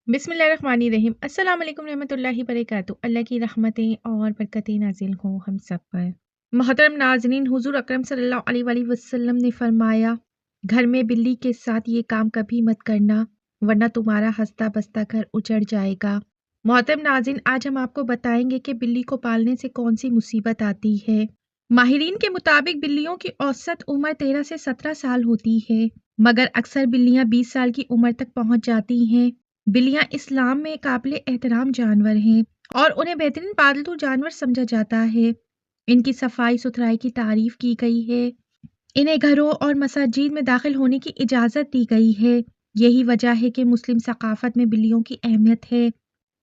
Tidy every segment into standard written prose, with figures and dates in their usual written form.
بسم اللہ الرحمن الرحیم۔ السلام علیکم رحمۃ اللہ وبرکاتہ۔ اللہ کی رحمتیں اور برکتیں نازل ہوں ہم سب پر۔ محترم ناظرین، حضور اکرم صلی اللہ علیہ وآلہ وسلم نے فرمایا، گھر میں بلی کے ساتھ یہ کام کبھی مت کرنا ورنہ تمہارا ہنستا بستا گھر اجڑ جائے گا۔ محترم ناظرین، آج ہم آپ کو بتائیں گے کہ بلی کو پالنے سے کون سی مصیبت آتی ہے۔ ماہرین کے مطابق بلیوں کی اوسط عمر 13 سے 17 سال ہوتی ہے، مگر اکثر بلیاں 20 سال کی عمر تک پہنچ جاتی ہیں۔ بلیاں اسلام میں قابل احترام جانور ہیں اور انہیں بہترین پالتو جانور سمجھا جاتا ہے۔ ان کی صفائی ستھرائی کی تعریف کی گئی ہے۔ انہیں گھروں اور مساجد میں داخل ہونے کی اجازت دی گئی ہے۔ یہی وجہ ہے کہ مسلم ثقافت میں بلیوں کی اہمیت ہے۔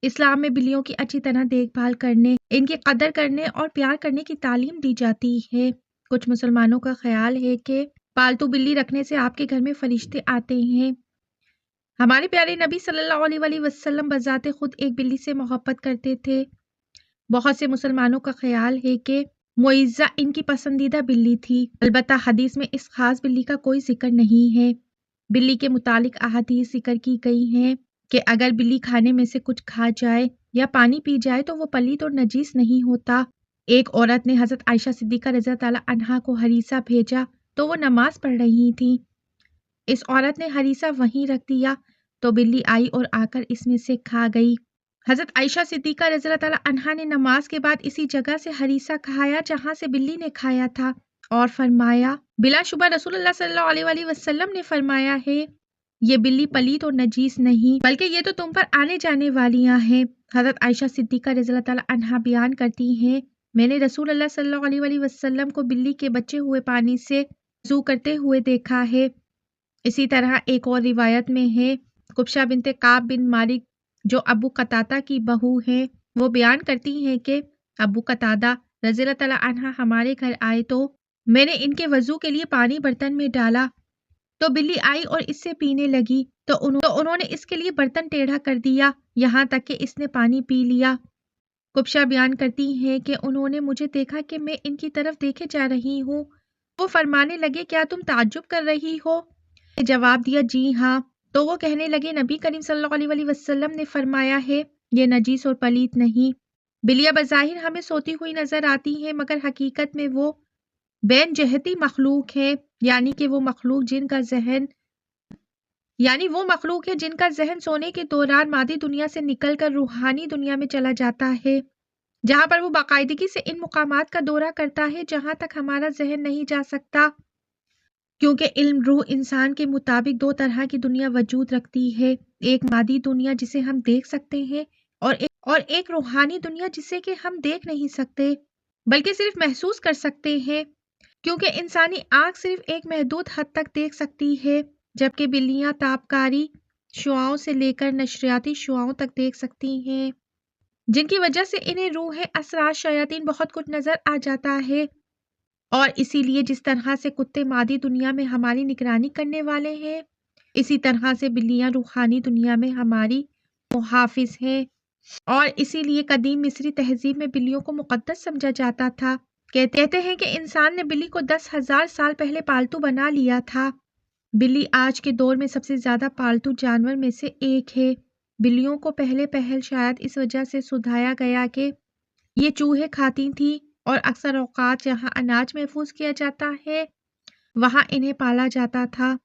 اسلام میں بلیوں کی اچھی طرح دیکھ بھال کرنے، ان کی قدر کرنے اور پیار کرنے کی تعلیم دی جاتی ہے۔ کچھ مسلمانوں کا خیال ہے کہ پالتو بلی رکھنے سے آپ کے گھر میں فرشتے آتے ہیں۔ ہمارے پیارے نبی صلی اللہ علیہ وآلہ وسلم بذات خود ایک بلی سے محبت کرتے تھے۔ بہت سے مسلمانوں کا خیال ہے کہ معزہ ان کی پسندیدہ بلی تھی، البتہ حدیث میں اس خاص بلی کا کوئی ذکر نہیں ہے۔ بلی کے متعلق احادیث ذکر کی گئی ہیں کہ اگر بلی کھانے میں سے کچھ کھا جائے یا پانی پی جائے تو وہ پلید اور نجیس نہیں ہوتا۔ ایک عورت نے حضرت عائشہ صدیقہ رضی اللہ عنہا کو ہریسہ بھیجا تو وہ نماز پڑھ رہی تھی۔ اس عورت نے ہریسہ وہیں رکھ دیا تو بلی آئی اور آ کر اس میں سے کھا گئی۔ حضرت عائشہ صدیقہ رضی اللہ عنہا نے نماز کے بعد اسی جگہ سے ہریسہ کھایا جہاں سے بلی نے کھایا تھا اور فرمایا، بلا شبہ رسول اللہ صلی اللہ علیہ وآلہ وسلم نے فرمایا ہے، یہ بلی پلید اور نجیس نہیں بلکہ یہ تو تم پر آنے جانے والیاں ہیں۔ حضرت عائشہ صدیقہ رضی اللہ عنہا بیان کرتی ہیں، میں نے رسول اللہ صلی اللہ علیہ وآلہ وسلم کو بلی کے بچے ہوئے پانی سے وضو کرتے ہوئے دیکھا ہے۔ اسی طرح ایک اور روایت میں ہے، کبشہ بنت کعب بن مالک جو ابو قتادہ کی بہو ہیں، وہ بیان کرتی ہیں کہ ابو قتادہ رضی اللہ عنہ ہمارے گھر آئے تو میں نے ان کے وضو کے لیے پانی برتن میں ڈالا تو بلی آئی اور اس سے پینے لگی تو انہوں نے اس کے لیے برتن ٹیڑھا کر دیا یہاں تک کہ اس نے پانی پی لیا۔ کبشہ بیان کرتی ہیں کہ انہوں نے مجھے دیکھا کہ میں ان کی طرف دیکھے جا رہی ہوں، وہ فرمانے لگے، کیا تم تعجب کر رہی ہو؟ جواب دیا، جی ہاں۔ تو وہ کہنے لگے، نبی کریم صلی اللہ علیہ وآلہ وسلم نے فرمایا ہے، یہ نجیس اور پلید نہیں۔ بلیاں بظاہر ہمیں سوتی ہوئی نظر آتی ہیں مگر حقیقت میں وہ بین جہتی مخلوق ہے، یعنی وہ مخلوق ہے جن کا ذہن سونے کے دوران مادی دنیا سے نکل کر روحانی دنیا میں چلا جاتا ہے، جہاں پر وہ باقاعدگی سے ان مقامات کا دورہ کرتا ہے جہاں تک ہمارا ذہن نہیں جا سکتا، کیونکہ علم روح انسان کے مطابق دو طرح کی دنیا وجود رکھتی ہے، ایک مادی دنیا جسے ہم دیکھ سکتے ہیں اور ایک روحانی دنیا جسے کہ ہم دیکھ نہیں سکتے بلکہ صرف محسوس کر سکتے ہیں، کیونکہ انسانی آنکھ صرف ایک محدود حد تک دیکھ سکتی ہے، جبکہ بلیاں تابکاری شعاعوں سے لے کر نشریاتی شعاعوں تک دیکھ سکتی ہیں، جن کی وجہ سے انہیں روح اسرار شیاطین بہت کچھ نظر آ جاتا ہے۔ اور اسی لیے جس طرح سے کتے مادی دنیا میں ہماری نگرانی کرنے والے ہیں، اسی طرح سے بلیاں روحانی دنیا میں ہماری محافظ ہیں، اور اسی لیے قدیم مصری تہذیب میں بلیوں کو مقدس سمجھا جاتا تھا۔ کہتے ہیں کہ انسان نے بلی کو 10,000 سال پہلے پالتو بنا لیا تھا۔ بلی آج کے دور میں سب سے زیادہ پالتو جانور میں سے ایک ہے۔ بلیوں کو پہل شاید اس وجہ سے سدھایا گیا کہ یہ چوہے کھاتی تھیں اور اکثر اوقات جہاں اناج محفوظ کیا جاتا ہے وہاں انہیں پالا جاتا تھا۔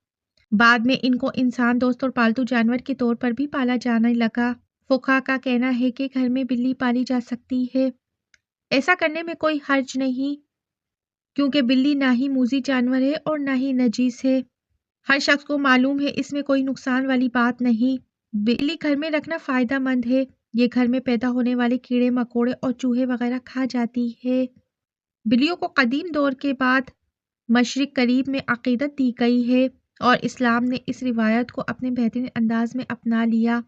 بعد میں ان کو انسان دوست اور پالتو جانور کے طور پر بھی پالا جانے لگا۔ فقہا کا کہنا ہے کہ گھر میں بلی پالی جا سکتی ہے، ایسا کرنے میں کوئی حرج نہیں، کیونکہ بلی نہ ہی موذی جانور ہے اور نہ ہی نجیس ہے۔ ہر شخص کو معلوم ہے اس میں کوئی نقصان والی بات نہیں۔ بلی گھر میں رکھنا فائدہ مند ہے، یہ گھر میں پیدا ہونے والے کیڑے مکوڑے اور چوہے وغیرہ کھا جاتی ہے۔ بلیوں کو قدیم دور کے بعد مشرق قریب میں عقیدت دی گئی ہے اور اسلام نے اس روایت کو اپنے بہترین انداز میں اپنا لیا،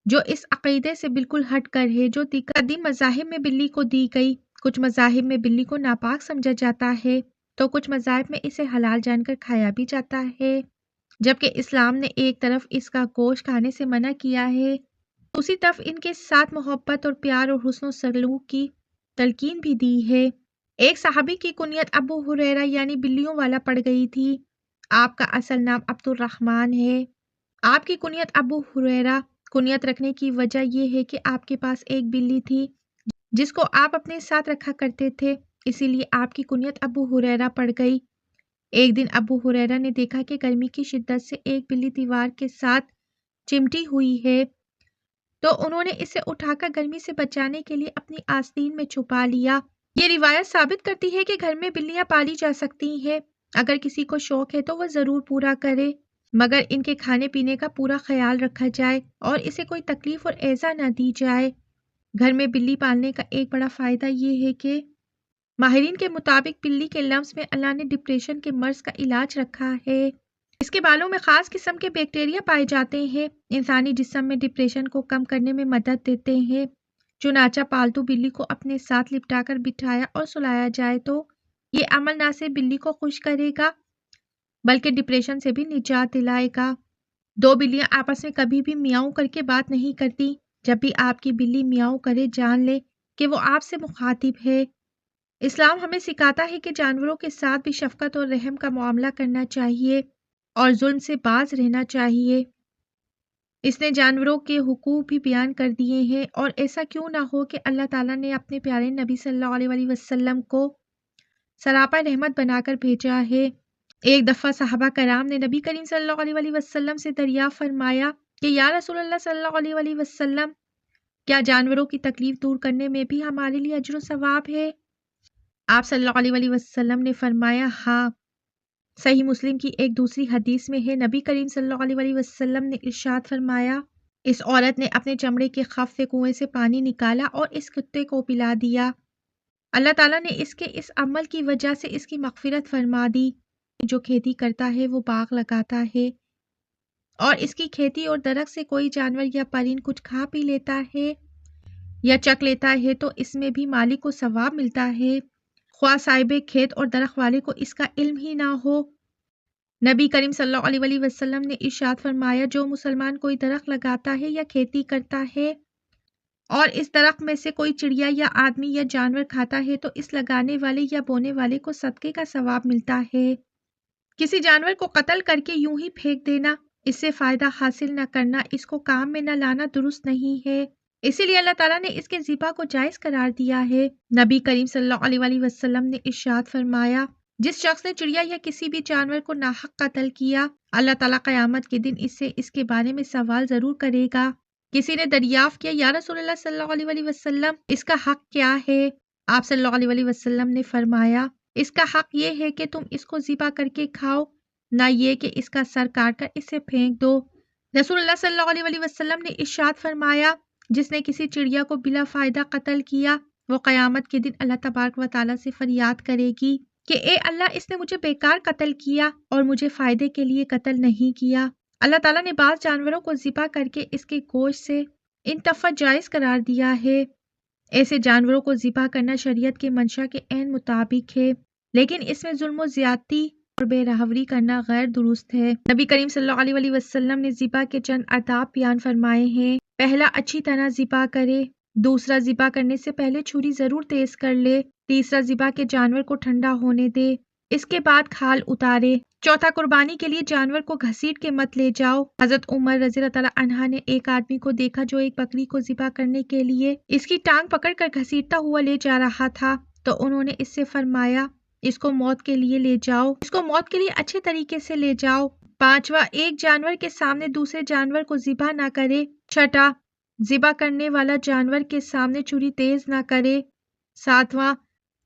جو اس عقیدے سے بالکل ہٹ کر ہے جو قدیم مذاہب میں بلی کو دی گئی۔ کچھ مذاہب میں بلی کو ناپاک سمجھا جاتا ہے تو کچھ مذاہب میں اسے حلال جان کر کھایا بھی جاتا ہے، جبکہ اسلام نے ایک طرف اس کا گوشت کھانے سے منع کیا ہے، دوسری طرف ان کے ساتھ محبت اور پیار اور حسن و سلوک کی تلقین بھی دی ہے۔ ایک صحابی کی کنیت ابو ہریرہ یعنی بلیوں والا پڑ گئی تھی۔ آپ کا اصل نام عبد الرحمن ہے۔ آپ کی کنیت ابو ہریرہ کنیت رکھنے کی وجہ یہ ہے کہ آپ کے پاس ایک بلی تھی جس کو آپ اپنے ساتھ رکھا کرتے تھے، اسی لیے آپ کی کنیت ابو ہریرہ پڑ گئی۔ ایک دن ابو ہریرہ نے دیکھا کہ گرمی کی شدت سے ایک بلی دیوار کے ساتھ چمٹی ہوئی ہے، تو انہوں نے اسے اٹھا کر گرمی سے بچانے کے لیے اپنی آستین میں چھپا لیا۔ یہ روایت ثابت کرتی ہے کہ گھر میں بلیاں پالی جا سکتی ہیں، اگر کسی کو شوق ہے تو وہ ضرور پورا کرے، مگر ان کے کھانے پینے کا پورا خیال رکھا جائے اور اسے کوئی تکلیف اور ایذا نہ دی جائے۔ گھر میں بلی پالنے کا ایک بڑا فائدہ یہ ہے کہ ماہرین کے مطابق بلی کے لمس میں اللہ نے ڈپریشن کے مرض کا علاج رکھا ہے۔ اس کے بالوں میں خاص قسم کے بیکٹیریا پائے جاتے ہیں، انسانی جسم میں ڈپریشن کو کم کرنے میں مدد دیتے ہیں۔ چنانچہ پالتو بلی کو اپنے ساتھ لپٹا کر بٹھایا اور سلایا جائے تو یہ عمل نہ صرف بلی کو خوش کرے گا بلکہ ڈپریشن سے بھی نجات دلائے گا۔ دو بلیاں آپس میں کبھی بھی میاؤں کر کے بات نہیں کرتی۔ جب بھی آپ کی بلی میاؤں کرے جان لے کہ وہ آپ سے مخاطب ہے۔ اسلام ہمیں سکھاتا ہے کہ جانوروں کے ساتھ بھی شفقت اور رحم کا معاملہ کرنا چاہیے اور ظلم سے باز رہنا چاہیے۔ اس نے جانوروں کے حقوق بھی بیان کر دیے ہیں، اور ایسا کیوں نہ ہو کہ اللہ تعالیٰ نے اپنے پیارے نبی صلی اللہ علیہ وسلم کو سراپا رحمت بنا کر بھیجا ہے۔ ایک دفعہ صحابہ کرام نے نبی کریم صلی اللہ علیہ وسلم سے دریافت فرمایا کہ یا رسول اللہ صلی اللہ علیہ وسلم، کیا جانوروں کی تکلیف دور کرنے میں بھی ہمارے لیے اجر و ثواب ہے؟ آپ صلی اللہ علیہ وسلم نے فرمایا ہاں۔ صحیح مسلم کی ایک دوسری حدیث میں ہے، نبی کریم صلی اللہ علیہ وسلم نے ارشاد فرمایا، اس عورت نے اپنے چمڑے کے خف سے کنویں سے پانی نکالا اور اس کتے کو پلا دیا۔ اللہ تعالیٰ نے اس کے اس عمل کی وجہ سے اس کی مغفرت فرما دی۔ جو کھیتی کرتا ہے وہ باغ لگاتا ہے اور اس کی کھیتی اور درخت سے کوئی جانور یا پرند کچھ کھا پی لیتا ہے یا چک لیتا ہے تو اس میں بھی مالک کو ثواب ملتا ہے، خواہ صاحب کھیت اور درخت والے کو اس کا علم ہی نہ ہو۔ نبی کریم صلی اللہ علیہ وسلم نے ارشاد فرمایا، جو مسلمان کوئی درخت لگاتا ہے یا کھیتی کرتا ہے اور اس درخت میں سے کوئی چڑیا یا آدمی یا جانور کھاتا ہے تو اس لگانے والے یا بونے والے کو صدقے کا ثواب ملتا ہے۔ کسی جانور کو قتل کر کے یوں ہی پھینک دینا، اس سے فائدہ حاصل نہ کرنا، اس کو کام میں نہ لانا درست نہیں ہے، اسی لیے اللہ تعالیٰ نے اس کے ذبح کو جائز قرار دیا ہے۔ نبی کریم صلی اللہ علیہ وسلم نے ارشاد فرمایا، جس شخص نے چڑیا یا کسی بھی جانور کو ناحق قتل کیا، اللہ تعالیٰ قیامت کے دن اس سے اس کے بارے میں سوال ضرور کرے گا۔ کسی نے دریافت کیا، یا رسول اللہ صلی اللہ علیہ وسلم، اس کا حق کیا ہے؟ آپ صلی اللہ علیہ وسلم نے فرمایا، اس کا حق یہ ہے کہ تم اس کو ذبح کر کے کھاؤ، نہ یہ کہ اس کا سر کاٹ کر اسے پھینک دو۔ رسول اللہ صلی اللہ علیہ وسلم نے ارشاد فرمایا، جس نے کسی چڑیا کو بلا فائدہ قتل کیا، وہ قیامت کے دن اللہ تبارک و تعالیٰ سے فریاد کرے گی کہ اے اللہ، اس نے مجھے بیکار قتل کیا اور مجھے فائدے کے لیے قتل نہیں کیا۔ اللہ تعالیٰ نے بعض جانوروں کو ذبح کر کے اس کے گوشت سے انتفاع جائز قرار دیا ہے۔ ایسے جانوروں کو ذبح کرنا شریعت کے منشا کے عین مطابق ہے، لیکن اس میں ظلم و زیادتی اور بے رحمتی کرنا غیر درست ہے۔ نبی کریم صلی اللہ علیہ وسلم نے ذبح کے چند آداب بیان فرمائے ہیں۔ پہلا، اچھی طرح ذبح کرے۔ دوسرا، ذبح کرنے سے پہلے چھری ضرور تیز کر لے۔ تیسرا، ذبح کے جانور کو ٹھنڈا ہونے دے، اس کے بعد کھال اتارے۔ چوتھا، قربانی کے لیے جانور کو گھسیٹ کے مت لے جاؤ۔ حضرت عمر رضی اللہ تعالیٰ عنہ نے ایک آدمی کو دیکھا جو ایک بکری کو ذبح کرنے کے لیے اس کی ٹانگ پکڑ کر گھسیٹتا ہوا لے جا رہا تھا، تو انہوں نے اس سے فرمایا، اس کو موت کے لیے لے جاؤ، اس کو موت کے لیے اچھے طریقے سے لے جاؤ۔ پانچواں، ایک جانور کے سامنے دوسرے جانور کو ذبح نہ کرے۔ چھٹا، ذبح کرنے والا جانور کے سامنے چھری تیز نہ کرے۔ ساتواں،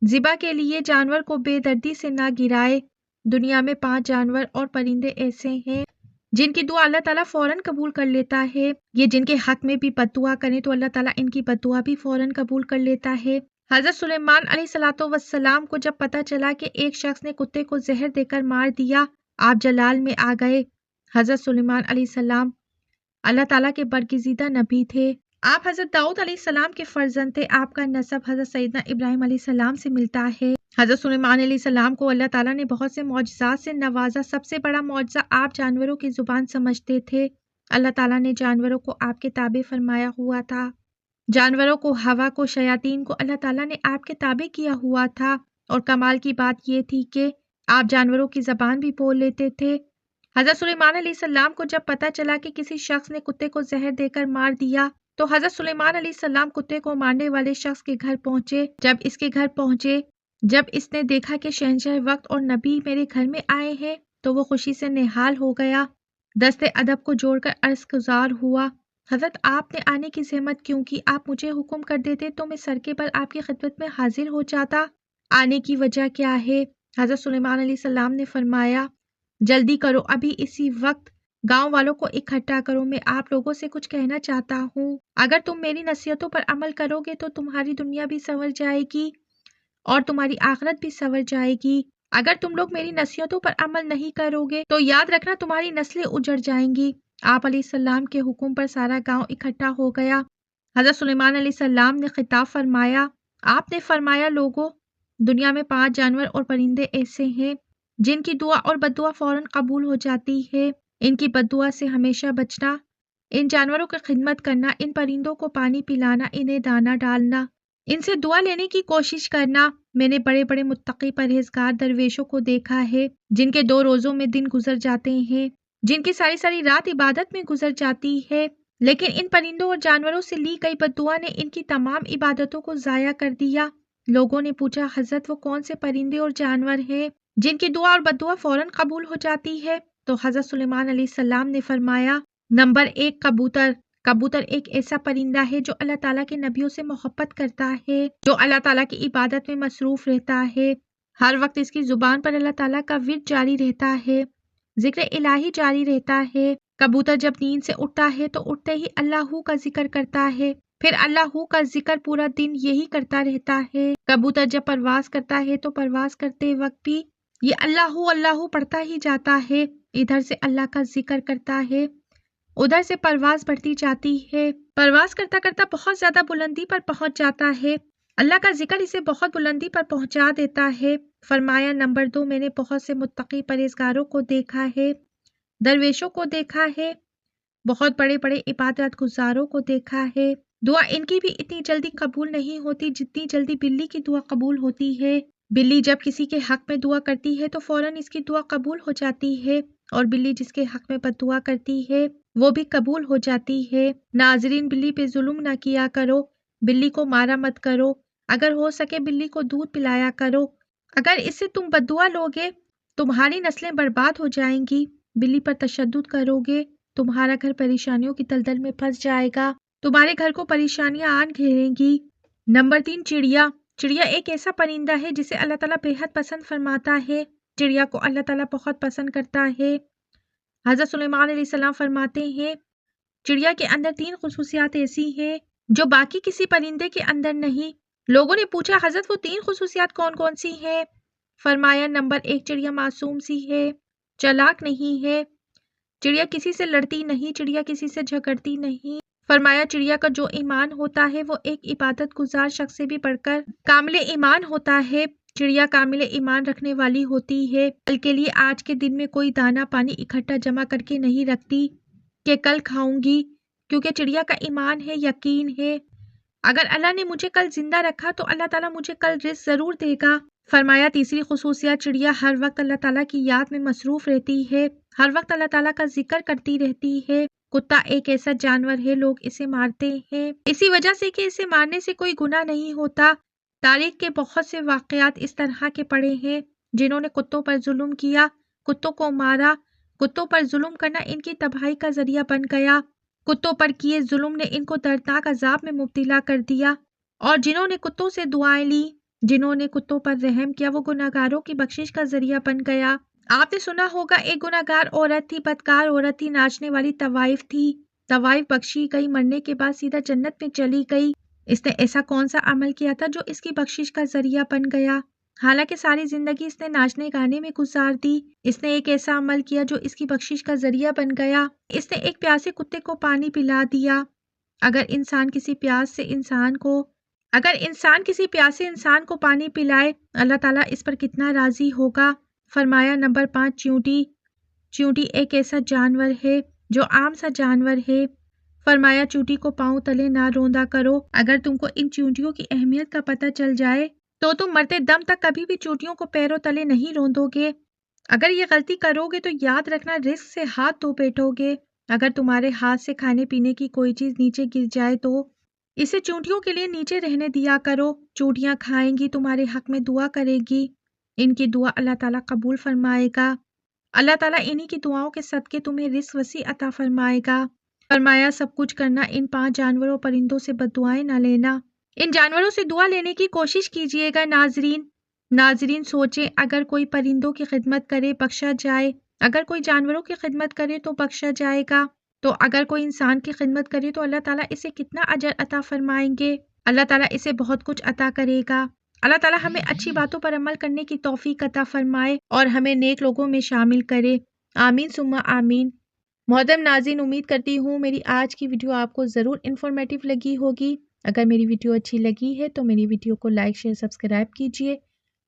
ذبح کے لیے جانور کو بے دردی سے نہ گرائے۔ دنیا میں 5 جانور اور پرندے ایسے ہیں جن کی دعا اللہ تعالیٰ فوراً قبول کر لیتا ہے۔ یہ جن کے حق میں بھی بد دعا کریں تو اللہ تعالیٰ ان کی بد دعا بھی فوراً قبول کر لیتا ہے۔ حضرت سلیمان علیہ السلام کو جب پتہ چلا کہ ایک شخص نے کتے کو زہر دے کر مار دیا، آپ جلال میں آ گئے۔ حضرت سلیمان علیہ السلام اللہ تعالیٰ کے برگزیدہ نبی تھے۔ آپ حضرت داؤد علیہ السلام کے فرزند تھے۔ آپ کا نسب حضرت سیدنا ابراہیم علیہ السلام سے ملتا ہے۔ حضرت سلیمان علیہ السلام کو اللہ تعالیٰ نے بہت سے معجزات سے نوازا۔ سب سے بڑا معجزہ آپ جانوروں کی زبان سمجھتے تھے۔ اللہ تعالیٰ نے جانوروں کو آپ کے تابع فرمایا ہوا تھا۔ جانوروں کو، ہوا کو، شیاطین کو اللہ تعالیٰ نے آپ کے تابع کیا ہوا تھا، اور کمال کی بات یہ تھی کہ آپ جانوروں کی زبان بھی بول لیتے تھے حضرت سلیمان علیہ السلام کو جب پتہ چلا کہ کسی شخص نے کتے کو زہر دے کر مار دیا تو حضرت سلیمان علیہ السلام کتے کو مارنے والے شخص کے گھر پہنچے۔ جب اس نے دیکھا کہ شہنشاہ وقت اور نبی میرے گھر میں آئے ہیں تو وہ خوشی سے نہال ہو گیا، دست ادب کو جوڑ کر عرض گزار ہوا، حضرت آپ نے آنے کی زحمت کیوں کی؟ آپ مجھے حکم کر دیتے تو میں سر کے بل آپ کی خدمت میں حاضر ہو جاتا۔ آنے کی وجہ کیا ہے؟ حضرت سلیمان علیہ السلام نے فرمایا، جلدی کرو، ابھی اسی وقت گاؤں والوں کو اکٹھا کرو، میں آپ لوگوں سے کچھ کہنا چاہتا ہوں۔ اگر تم میری نصیحتوں پر عمل کرو گے تو تمہاری دنیا بھی سنور جائے گی اور تمہاری آخرت بھی سنور جائے گی۔ اگر تم لوگ میری نصیحتوں پر عمل نہیں کرو گے تو یاد رکھنا تمہاری نسلیں اجڑ جائیں گی۔ آپ علیہ السلام کے حکم پر سارا گاؤں اکٹھا ہو گیا۔ حضرت سلیمان علیہ السلام نے خطاب فرمایا، آپ نے فرمایا، لوگوں، دنیا میں 5 جانور اور پرندے ایسے ہیں جن کی دعا اور بددعا فوراً قبول ہو جاتی ہے۔ ان کی بددعا سے ہمیشہ بچنا، ان جانوروں کی خدمت کرنا، ان پرندوں کو پانی پلانا، انہیں دانہ ڈالنا، ان سے دعا لینے کی کوشش کرنا۔ میں نے بڑے بڑے متقی پرہیزگار درویشوں کو دیکھا ہے جن کے 2 روزوں میں دن گزر جاتے ہیں، جن کی ساری ساری رات عبادت میں گزر جاتی ہے، لیکن ان پرندوں اور جانوروں سے لی گئی بددعا نے ان کی تمام عبادتوں کو ضائع کر دیا۔ لوگوں نے پوچھا، حضرت وہ کون سے پرندے اور جانور ہیں جن کی دعا اور بددعا فوراً قبول ہو جاتی ہے؟ تو حضرت سلیمان علیہ السلام نے فرمایا، نمبر 1 کبوتر۔ کبوتر ایک ایسا پرندہ ہے جو اللہ تعالیٰ کے نبیوں سے محبت کرتا ہے، جو اللہ تعالیٰ کی عبادت میں مصروف رہتا ہے، ہر وقت اس کی زبان پر اللہ تعالیٰ کا ورد جاری رہتا ہے، ذکر الہی جاری رہتا ہے۔ کبوتر جب نیند سے اٹھتا ہے تو اٹھتے ہی اللہ کا ذکر کرتا ہے، پھر اللہ کا ذکر پورا دن یہی کرتا رہتا ہے۔ کبوتر جب پرواز کرتا ہے تو پرواز کرتے وقت بھی یہ اللہ پڑھتا ہی جاتا ہے، ادھر سے اللہ کا ذکر کرتا ہے، ادھر سے پرواز بڑھتی جاتی ہے، پرواز کرتا کرتا بہت زیادہ بلندی پر پہنچ جاتا ہے، اللہ کا ذکر اسے بہت بلندی پر پہنچا دیتا ہے۔ فرمایا، نمبر 2 میں نے بہت سے متقی پرہیزگاروں کو دیکھا ہے، درویشوں کو دیکھا ہے، بہت بڑے بڑے عبادت گزاروں کو دیکھا ہے، دعا ان کی بھی اتنی جلدی قبول نہیں ہوتی جتنی جلدی بلی کی دعا قبول ہوتی ہے۔ بلی جب کسی کے حق میں دعا کرتی ہے تو فوراً اس کی دعا قبول ہو جاتی ہے، اور بلی جس کے حق میں بد دعا کرتی ہے وہ بھی قبول ہو جاتی ہے۔ ناظرین، بلی پہ ظلم نہ کیا کرو، بلی کو مارا مت کرو، اگر ہو سکے بلی کو دودھ پلایا کرو، اگر اس سے تم بد دعا لوگے تمہاری نسلیں برباد ہو جائیں گی، بلی پر تشدد کرو گے تمہارا گھر پریشانیوں کی دلدل میں پھنس جائے گا، تمہارے گھر کو پریشانیاں آن گھیریں گی۔ نمبر 3 چڑیا۔ چڑیا ایک ایسا پرندہ ہے جسے اللہ تعالیٰ بے حد پسند فرماتا ہے، چڑیا کو اللہ تعالیٰ بہت پسند کرتا ہے۔ حضرت سلیمان علیہ السلام فرماتے ہیں، چڑیا کے اندر 3 خصوصیات ایسی ہیں جو باقی کسی پرندے کے اندر نہیں۔ لوگوں نے پوچھا، حضرت وہ 3 خصوصیات کون کون سی ہیں؟ فرمایا، نمبر 1 چڑیا معصوم سی ہے، چالاک نہیں ہے، چڑیا کسی سے لڑتی نہیں، چڑیا کسی سے جھگڑتی نہیں۔ فرمایا، چڑیا کا جو ایمان ہوتا ہے وہ ایک عبادت گزار شخص سے بھی بڑھ کر کامل ایمان ہوتا ہے۔ چڑیا کامل ایمان رکھنے والی ہوتی ہے، کل کے لیے آج کے دن میں کوئی دانہ پانی اکٹھا جمع کر کے نہیں رکھتی کہ کل کھاؤں گی، کیونکہ چڑیا کا ایمان ہے، یقین ہے، اگر اللہ نے مجھے کل زندہ رکھا تو اللہ تعالیٰ مجھے کل رزق ضرور دے گا۔ فرمایا، تیسری خصوصیت، چڑیا ہر وقت اللہ تعالیٰ کی یاد میں مصروف رہتی ہے، ہر وقت اللہ تعالیٰ کا ذکر کرتی رہتی ہے۔ کتا ایک ایسا جانور ہے، لوگ اسے مارتے ہیں اسی وجہ سے کہ اسے مارنے سے کوئی گناہ نہیں ہوتا۔ تاریخ کے بہت سے واقعات اس طرح کے پڑے ہیں جنہوں نے کتوں پر ظلم کیا، کتوں کو مارا، کتوں پر ظلم کرنا ان کی تباہی کا ذریعہ بن گیا، کتوں پر کیے ظلم نے ان کو دردناک عذاب میں مبتلا کر دیا، اور جنہوں نے کتوں سے دعائیں لی، جنہوں نے کتوں پر رحم کیا، وہ گناہگاروں کی بخشش کا ذریعہ بن گیا۔ آپ نے سنا ہوگا، ایک گناہگار عورت تھی، بدکار عورت تھی، ناچنے والی طوائف تھی، طوائف بخشی گئی، مرنے کے بعد سیدھا جنت میں چلی گئی۔ اس نے ایسا کون سا عمل کیا تھا جو اس کی بخشش کا ذریعہ بن گیا؟ حالانکہ ساری زندگی اس نے ناچنے گانے میں گزار دی، اس نے ایک ایسا عمل کیا جو اس کی بخشش کا ذریعہ بن گیا، اس نے ایک پیاسے کتے کو پانی پلا دیا۔ اگر انسان کسی پیاسے انسان کو پانی پلائے، اللہ تعالیٰ اس پر کتنا راضی ہوگا۔ فرمایا، نمبر 5 چیونٹی۔ چیونٹی ایک ایسا جانور ہے جو عام سا جانور ہے۔ فرمایا، چیونٹی کو پاؤں تلے نہ روندا کرو، اگر تم کو ان چیونٹیوں کی اہمیت کا پتہ چل جائے تو تم مرتے دم تک کبھی بھی چیونٹیوں کو پیروں تلے نہیں روندو گے۔ اگر یہ غلطی کرو گے تو یاد رکھنا رزق سے ہاتھ دھو بیٹھو گے۔ اگر تمہارے ہاتھ سے کھانے پینے کی کوئی چیز نیچے گر جائے تو اسے چونٹیوں کے لیے نیچے رہنے دیا کرو۔ چونٹیاں کھائیں گی، تمہارے حق میں دعا کرے گی، ان کی دعا اللہ تعالیٰ قبول فرمائے گا۔ اللہ تعالیٰ انہی کی دعاؤں کے صدقے تمہیں رزق وسیع عطا فرمائے گا۔ فرمایا سب کچھ کرنا، ان 5 جانوروں پرندوں سے بد دعائیں نہ لینا۔ ان جانوروں سے دعا لینے کی کوشش کیجیے گا ناظرین سوچیں، اگر کوئی پرندوں کی خدمت کرے بخشا جائے، اگر کوئی جانوروں کی خدمت کرے تو بخشا جائے گا، تو اگر کوئی انسان کی خدمت کرے تو اللہ تعالیٰ اسے کتنا اجر عطا فرمائیں گے۔ اللہ تعالیٰ اسے بہت کچھ عطا کرے گا۔ اللہ تعالیٰ ہمیں اچھی باتوں پر عمل کرنے کی توفیق عطا فرمائے اور ہمیں نیک لوگوں میں شامل کرے۔ آمین ثم آمین۔ محترم ناظرین، امید کرتی ہوں میری آج کی ویڈیو آپ کو ضرور انفارمیٹیو لگی ہوگی۔ اگر میری ویڈیو اچھی لگی ہے تو میری ویڈیو کو لائک شیئر سبسکرائب کیجیے،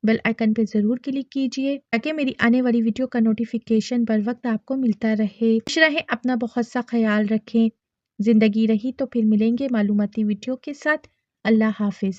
بیل آئیکن پہ ضرور کلک کیجیے تاکہ میری آنے والی ویڈیو کا نوٹیفیکیشن بر وقت آپ کو ملتا رہے۔ خوش رہیں، اپنا بہت سا خیال رکھیں۔ زندگی رہی تو پھر ملیں گے معلوماتی ویڈیو کے ساتھ۔ اللہ حافظ۔